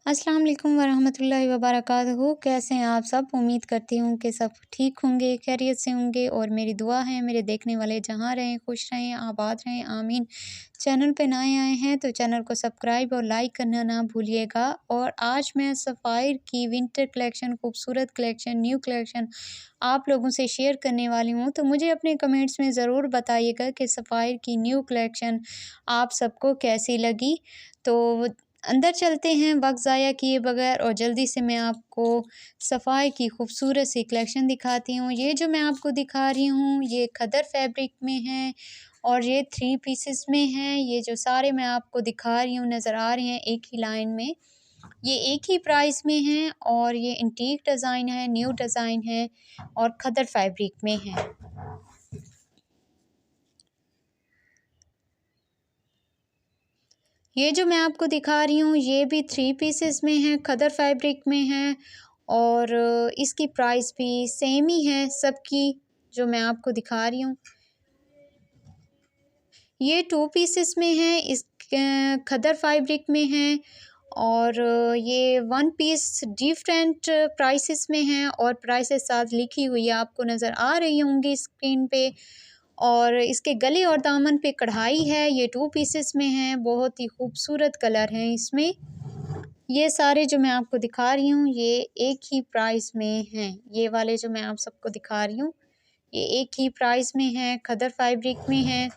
अस्सलाम वालेकुम वरहमतुल्लाहि वबरकातुहू। कैसे हैं आप सब? उम्मीद करती हूँ कि सब ठीक होंगे, खैरियत से होंगे और मेरी दुआ है मेरे देखने वाले जहाँ रहें, खुश रहें, आबाद रहें, आमीन। चैनल पे नए आए हैं तो चैनल को सब्सक्राइब और लाइक करना ना भूलिएगा। और आज मैं सफ़ायर की विंटर कलेक्शन, खूबसूरत कलेक्शन, न्यू कलेक्शन आप लोगों से शेयर करने वाली हूँ। तो मुझे अपने कमेंट्स में ज़रूर बताइएगा कि सफ़ायर की न्यू कलेक्शन आप सबको कैसी लगी। तो अंदर चलते हैं वक्त ज़ाया किए बगैर और जल्दी से मैं आपको सफ़ायर की खूबसूरत सी कलेक्शन दिखाती हूँ। ये जो मैं आपको दिखा रही हूँ ये खदर फैब्रिक में है और ये 3 पीसेस में है। ये जो सारे मैं आपको दिखा रही हूँ नज़र आ रहे हैं एक ही लाइन में, ये एक ही प्राइस में हैं और ये एंटीक डिज़ाइन है, न्यू डिज़ाइन है और खदर फैब्रिक में है। ये जो मैं आपको दिखा रही हूँ ये भी 3 पीसेस में है, खदर फैब्रिक में है और इसकी प्राइस भी सेम ही है सबकी जो मैं आपको दिखा रही हूँ। ये 2 पीसेस में है, इस खदर फैब्रिक में है और ये 1 पीस डिफरेंट प्राइसेस में है और प्राइसेस साथ लिखी हुई आपको नज़र आ रही होंगी स्क्रीन पे। और इसके गले और दामन पे कढ़ाई है। ये 2 पीसेस में है, बहुत ही खूबसूरत कलर हैं इसमें। ये सारे जो मैं आपको दिखा रही हूँ ये एक ही प्राइस में हैं। ये वाले जो मैं आप सबको दिखा रही हूँ ये एक ही प्राइस में है, खदर फैब्रिक में है।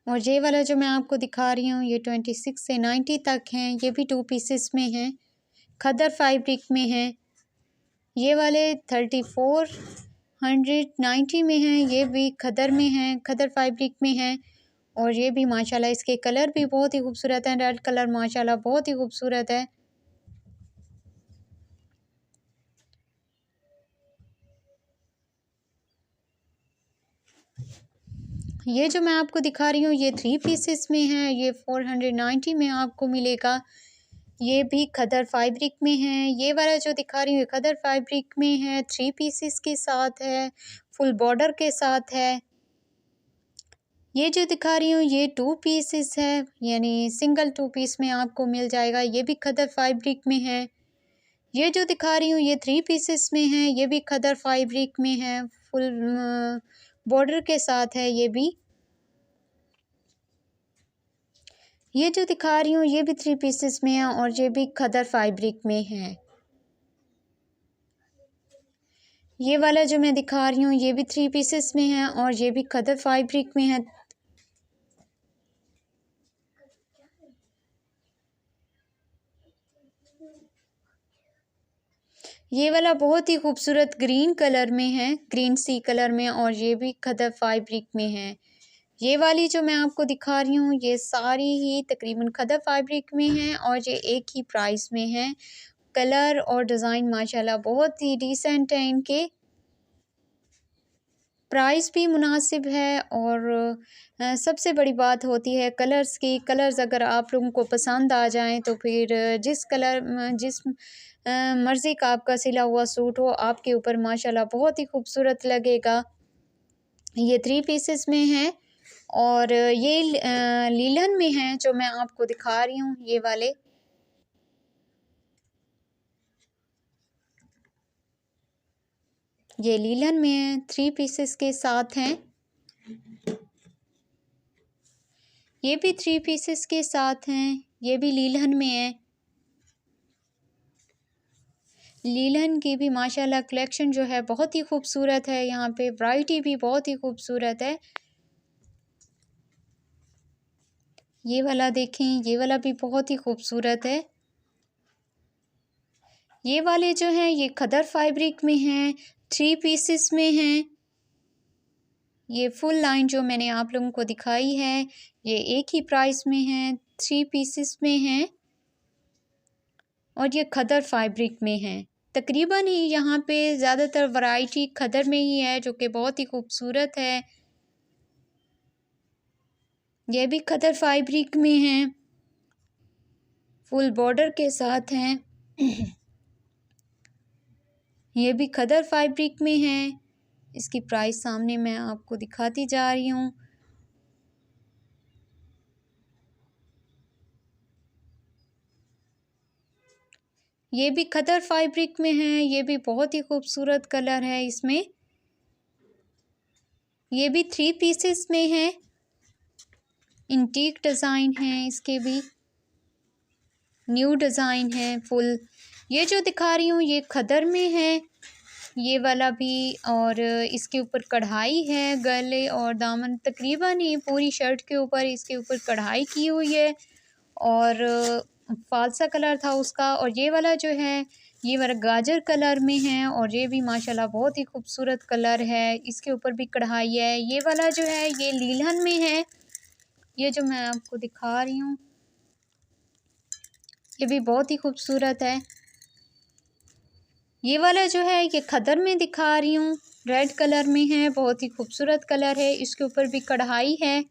और ये वाला जो मैं आपको दिखा रही हूँ ये 26 से 90 तक हैं। ये भी 2 पीसेस में हैं, खदर फैब्रिक में है। ये वाले 3490 में हैं, ये भी खदर में हैं, खदर फैब्रिक में हैं। और ये भी माशाल्लाह इसके कलर भी बहुत ही खूबसूरत हैं। रेड कलर माशाल्लाह बहुत ही खूबसूरत है। ये जो मैं आपको दिखा रही हूँ ये 3 पीसेस में है, ये 490 में आपको मिलेगा। ये भी खदर फैब्रिक में है। ये वाला जो दिखा रही हूँ ये खदर फैब्रिक में है, 3 पीसेस के साथ है, फुल बॉर्डर के साथ है। ये जो दिखा रही हूँ ये 2 पीसेस है, यानी सिंगल 2 पीस में आपको मिल जाएगा। ये भी खदर फैब्रिक में है। ये जो दिखा रही हूँ ये 3 पीसेस में है, ये भी खदर फैब्रिक में है, फुल बॉर्डर के साथ है ये भी। ये जो दिखा रही हूँ ये भी 3 पीसेस में है और ये भी खदर फैब्रिक में है। ये वाला जो मैं दिखा रही हूँ ये भी 3 पीसेस में है और ये भी खदर फैब्रिक में है। ये वाला बहुत ही खूबसूरत ग्रीन कलर में है, ग्रीन सी कलर में, और ये भी खदर फैब्रिक में है। ये वाली जो मैं आपको दिखा रही हूँ ये सारी ही तकरीबन खदर फैब्रिक में हैं और ये एक ही प्राइस में है। कलर और डिज़ाइन माशाल्लाह बहुत ही डिसेंट है, इनके प्राइस भी मुनासिब है और सबसे बड़ी बात होती है कलर्स की। कलर्स अगर आप लोगों को पसंद आ जाएं तो फिर जिस मर्ज़ी का आपका सिला हुआ सूट हो आपके ऊपर माशाल्लाह बहुत ही खूबसूरत लगेगा। ये 3 पीसेस में है और ये लीलन में है जो मैं आपको दिखा रही हूँ ये वाले। ये लीलन में है, 3 पीसेस के साथ हैं। ये भी 3 पीसेस के साथ हैं, ये भी लीलन में है। लीलन की भी माशाल्लाह कलेक्शन जो है बहुत ही खूबसूरत है, यहाँ पे वैरायटी भी बहुत ही खूबसूरत है। ये वाला देखें, ये वाला भी बहुत ही खूबसूरत है। ये वाले जो हैं ये खदर फैब्रिक में हैं, 3 पीसेस में हैं। ये फुल लाइन जो मैंने आप लोगों को दिखाई है ये एक ही प्राइस में है, 3 पीसेस में हैं और ये खदर फैब्रिक में है। तकरीबन ही यहाँ पे ज़्यादातर वैरायटी खदर में ही है जो कि बहुत ही खूबसूरत है। ये भी खदर फैब्रिक में है, फुल बॉर्डर के साथ हैं। ये भी खदर फैब्रिक में है इसकी प्राइस सामने मैं आपको दिखाती जा रही हूँ। ये भी खदर फैब्रिक में है, ये भी बहुत ही खूबसूरत कलर है इसमें। ये भी 3 पीसेस में है, इंटीक डिज़ाइन है इसके भी, न्यू डिज़ाइन है फुल। ये जो दिखा रही हूँ ये खदर में है, ये वाला भी, और इसके ऊपर कढ़ाई है गले और दामन, तकरीबन ये पूरी शर्ट के ऊपर इसके ऊपर कढ़ाई की हुई है और फालसा कलर था उसका। और ये वाला जो है ये वाला गाजर कलर में है और ये भी माशाल्लाह बहुत ही खूबसूरत कलर है, इसके ऊपर भी कढ़ाई है। ये वाला जो है ये लीलन में है, ये जो मैं आपको दिखा रही हूँ ये भी बहुत ही खूबसूरत है। ये वाला जो है ये खदर में दिखा रही हूँ, रेड कलर में है, बहुत ही खूबसूरत कलर है, इसके ऊपर भी कढ़ाई है।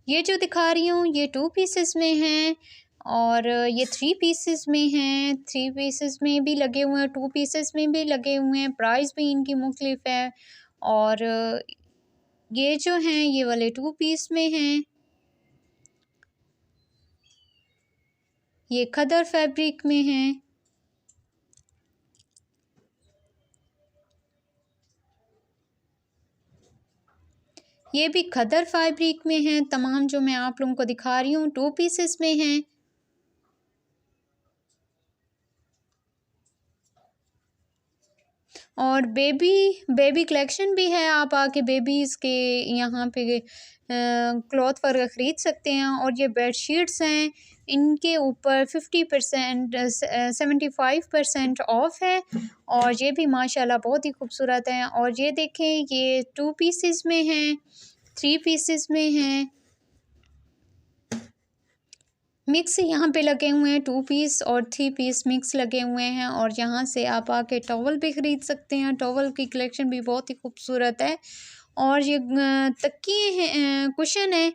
ये जो दिखा रही हूँ ये 2 पीसेस में है और ये 3 पीसेस में हैं। 3 पीसेस में भी लगे हुए हैं, 2 पीसेस में भी लगे हुए हैं, प्राइस भी इनकी मुख्तलिफ है। और ये जो हैं ये वाले 2 पीस में हैं, ये खदर फैब्रिक में हैं। ये भी खदर फैब्रिक में हैं। तमाम जो मैं आप लोगों को दिखा रही हूँ 2 पीसेस में हैं। और बेबी कलेक्शन भी है, आप आके बेबीज़ के यहाँ पे क्लॉथ वगैरह ख़रीद सकते हैं। और ये बेडशीट्स हैं, इनके ऊपर 50% 75% ऑफ है और ये भी माशाल्लाह बहुत ही खूबसूरत हैं। और ये देखें ये 2 पीसेस में हैं, 3 पीसेस में हैं, मिक्स यहाँ पे लगे हुए हैं, 2 पीस और 3 पीस मिक्स लगे हुए हैं। और यहाँ से आप आके टॉवल भी ख़रीद सकते हैं, टॉवल की कलेक्शन भी बहुत ही खूबसूरत है। और ये तकिए हैं, कुशन है,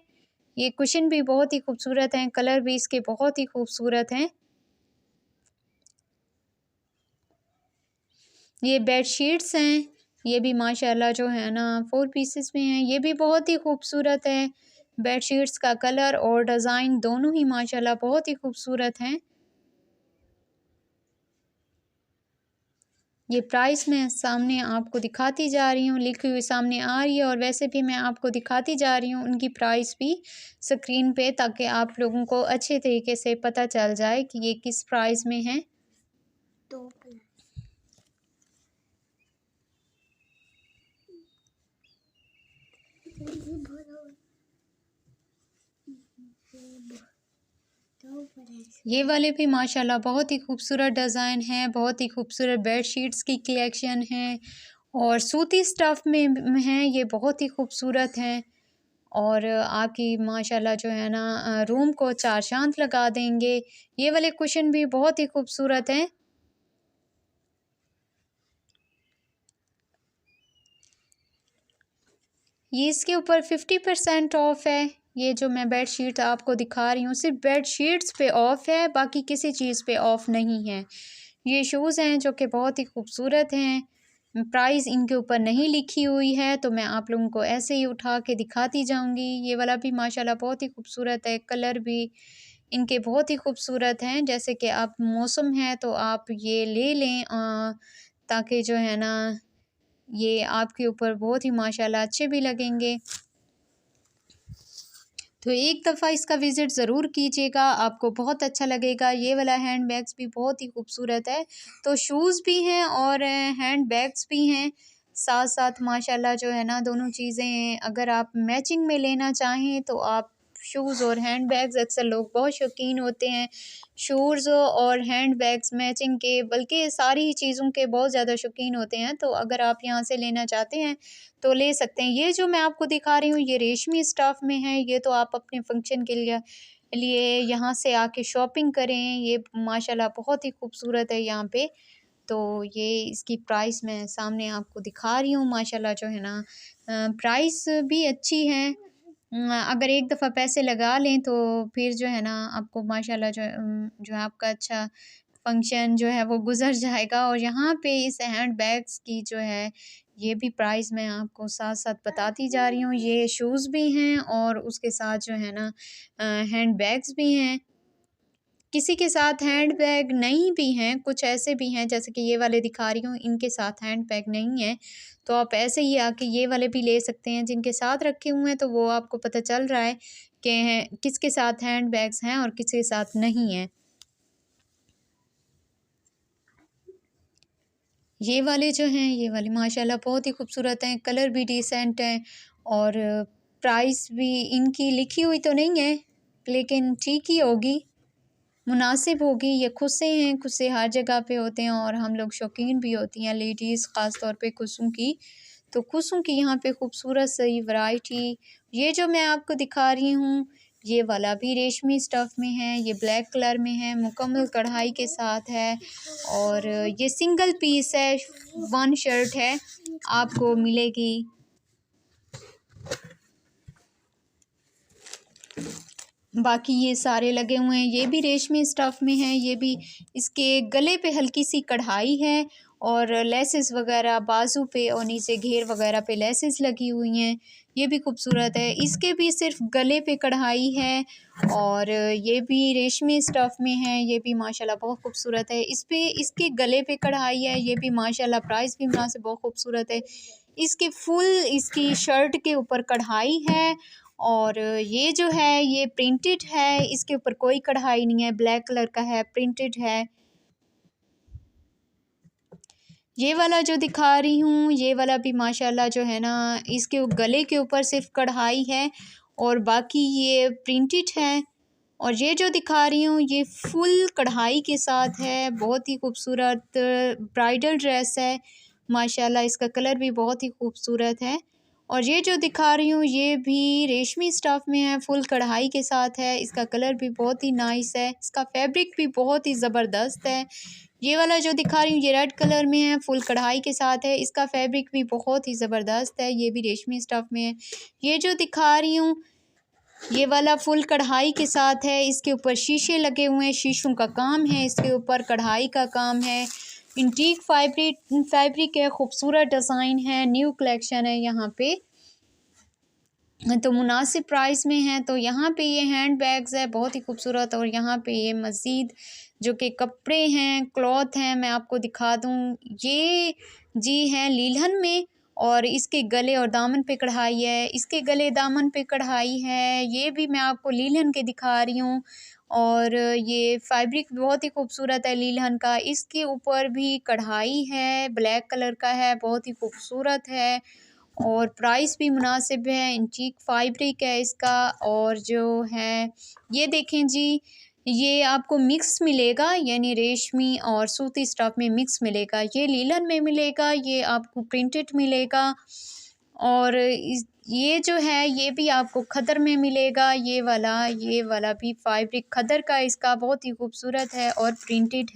ये कुशन भी बहुत ही खूबसूरत हैं, कलर भी इसके बहुत ही खूबसूरत हैं। ये बेडशीट्स हैं, ये भी माशाल्लाह जो है ना 4 पीसेस में हैं, ये भी बहुत ही खूबसूरत है। बेडशीट्स का कलर और डिज़ाइन दोनों ही माशाल्लाह बहुत ही खूबसूरत हैं। ये प्राइस मैं सामने आपको दिखाती जा रही हूँ, लिखी हुई सामने आ रही है और वैसे भी मैं आपको दिखाती जा रही हूँ उनकी प्राइस भी स्क्रीन पे, ताकि आप लोगों को अच्छे तरीके से पता चल जाए कि ये किस प्राइस में है। तो ये वाले भी माशाल्लाह बहुत ही खूबसूरत डिज़ाइन है, बहुत ही खूबसूरत बेडशीट्स की कलेक्शन है और सूती स्टफ़ में हैं, ये बहुत ही खूबसूरत हैं। और आपकी माशाल्लाह जो है ना रूम को चार चाँद लगा देंगे। ये वाले कुशन भी बहुत ही खूबसूरत हैं। ये इसके ऊपर 50% ऑफ है। ये जो मैं बेडशीट आपको दिखा रही हूँ सिर्फ बेडशीट्स पे ऑफ है, बाकी किसी चीज़ पे ऑफ नहीं है। ये शूज़ हैं जो कि बहुत ही खूबसूरत हैं, प्राइस इनके ऊपर नहीं लिखी हुई है तो मैं आप लोगों को ऐसे ही उठा के दिखाती जाऊंगी। ये वाला भी माशाल्लाह बहुत ही खूबसूरत है, कलर भी इनके बहुत ही खूबसूरत हैं। जैसे कि आप मौसम है तो आप ये ले लें ताकि जो है ना ये आपके ऊपर बहुत ही माशाल्लाह अच्छे भी लगेंगे। तो एक दफ़ा इसका विज़िट ज़रूर कीजिएगा, आपको बहुत अच्छा लगेगा। ये वाला हैंड बैग्स भी बहुत ही खूबसूरत है। तो शूज़ भी हैं और हैंड बैग्स भी हैं, साथ-साथ माशाल्लाह जो है ना दोनों चीज़ें हैं। अगर आप मैचिंग में लेना चाहें तो आप शूज़ और हैंड बैग्स, अक्सर लोग बहुत शौकीन होते हैं शूज़ और हैंड बैग्स मैचिंग के, बल्कि सारी ही चीज़ों के बहुत ज़्यादा शौकीन होते हैं। तो अगर आप यहाँ से लेना चाहते हैं तो ले सकते हैं। ये जो मैं आपको दिखा रही हूँ ये रेशमी स्टफ़ में है, ये तो आप अपने फंक्शन के लिए यहाँ से आके शॉपिंग करें। ये माशाल्लाह बहुत ही खूबसूरत है यहाँ पे। तो ये इसकी प्राइस मैं सामने आपको दिखा रही हूँ, माशाल्लाह जो है ना प्राइस भी अच्छी है। अगर एक दफ़ा पैसे लगा लें तो फिर जो है ना आपको माशाल्लाह जो है आपका अच्छा फंक्शन जो है वो गुजर जाएगा। और यहाँ पे इस हैंड बैग्स की जो है ये भी प्राइस मैं आपको साथ साथ बताती जा रही हूँ। ये शूज़ भी हैं और उसके साथ जो है ना हैंड बैग्स भी हैं। किसी के साथ हैंड बैग नहीं भी हैं, कुछ ऐसे भी हैं जैसे कि ये वाले दिखा रही हूँ, इनके साथ हैंड बैग नहीं है, तो आप ऐसे ही आके ये वाले भी ले सकते हैं। जिनके साथ रखे हुए हैं तो वो आपको पता चल रहा है कि किसके साथ हैंड बैग्स हैं और किसके साथ नहीं है। ये वाले जो हैं, ये वाले माशाल्लाह बहुत ही खूबसूरत हैं, कलर भी डिसेंट हैं और प्राइस भी इनकी लिखी हुई तो नहीं है, लेकिन ठीक ही होगी, मुनासिब होगी। ये खुस्से हैं, खुस्से हर जगह पे होते हैं और हम लोग शौकीन भी होती हैं लेडीज़ ख़ास तौर पे खुस्सों की। तो खुस्सों की यहाँ पे खूबसूरत सी वैरायटी, ये जो मैं आपको दिखा रही हूँ, ये वाला भी रेशमी स्टफ़ में है, ये ब्लैक कलर में है, मुकम्मल कढ़ाई के साथ है और ये सिंगल पीस है, वन शर्ट है, आपको मिलेगी। बाकी ये सारे लगे हुए हैं, ये भी रेशमी स्टफ़ में है, ये भी इसके गले पे हल्की सी कढ़ाई है और लेसेस वगैरह बाजू पे और नीचे घेर वगैरह पे लेसेस लगी हुई हैं, ये भी खूबसूरत है। इसके भी सिर्फ गले पे कढ़ाई है और ये भी रेशमी स्टफ़ में है, ये भी माशाल्लाह बहुत खूबसूरत है। इस पे इसके गले पे कढ़ाई है, ये भी माशाल्लाह प्राइस भी मुनासिब बहुत खूबसूरत है। इसकी फुल इसकी शर्ट के ऊपर कढ़ाई है और ये जो है ये प्रिंटेड है, इसके ऊपर कोई कढ़ाई नहीं है, ब्लैक कलर का है, प्रिंटेड है। ये वाला जो दिखा रही हूँ, ये वाला भी माशाल्लाह जो है ना, इसके गले के ऊपर सिर्फ कढ़ाई है और बाकी ये प्रिंटेड है। और ये जो दिखा रही हूँ ये फुल कढ़ाई के साथ है, बहुत ही खूबसूरत ब्राइडल ड्रेस है माशाल्लाह, इसका कलर भी बहुत ही खूबसूरत है। और ये जो दिखा रही हूँ ये भी रेशमी स्टफ़ में है, फुल कढ़ाई के साथ है, इसका कलर भी बहुत ही नाइस है, इसका फैब्रिक भी बहुत ही ज़बरदस्त है। ये वाला जो दिखा रही हूँ ये रेड कलर में है, फुल कढ़ाई के साथ है, इसका फैब्रिक भी बहुत ही ज़बरदस्त है, ये भी रेशमी स्टफ़ में है। ये जो दिखा रही हूँ ये वाला फुल कढ़ाई के साथ है, इसके ऊपर शीशे लगे हुए हैं, शीशों का काम है, इसके ऊपर कढ़ाई का काम है, इंटीक फैब्रिक है, खूबसूरत डिज़ाइन है, न्यू कलेक्शन है यहाँ पे, तो मुनासिब प्राइस में है। तो यहाँ पे ये हैंड बैग्स है बहुत ही खूबसूरत और यहाँ पे ये मज़ीद जो कि कपड़े हैं, क्लॉथ हैं, मैं आपको दिखा दूँ, ये जी हैं लीलन में और इसके गले और दामन पे कढ़ाई है, इसके गले दामन पे कढ़ाई है, ये भी मैं आपको लीलन के दिखा रही हूँ और ये फैब्रिक बहुत ही खूबसूरत है लीलन का, इसके ऊपर भी कढ़ाई है, ब्लैक कलर का है, बहुत ही खूबसूरत है और प्राइस भी मुनासिब है, एंटीक फैब्रिक है इसका। और जो है ये देखें जी, ये आपको मिक्स मिलेगा, यानी रेशमी और सूती स्टफ़ में मिक्स मिलेगा, ये लीलन में मिलेगा, ये आपको प्रिंटेड मिलेगा और ये जो है ये भी आपको खदर में मिलेगा, ये वाला भी फैब्रिक खदर का इसका बहुत ही खूबसूरत है और प्रिंटेड है।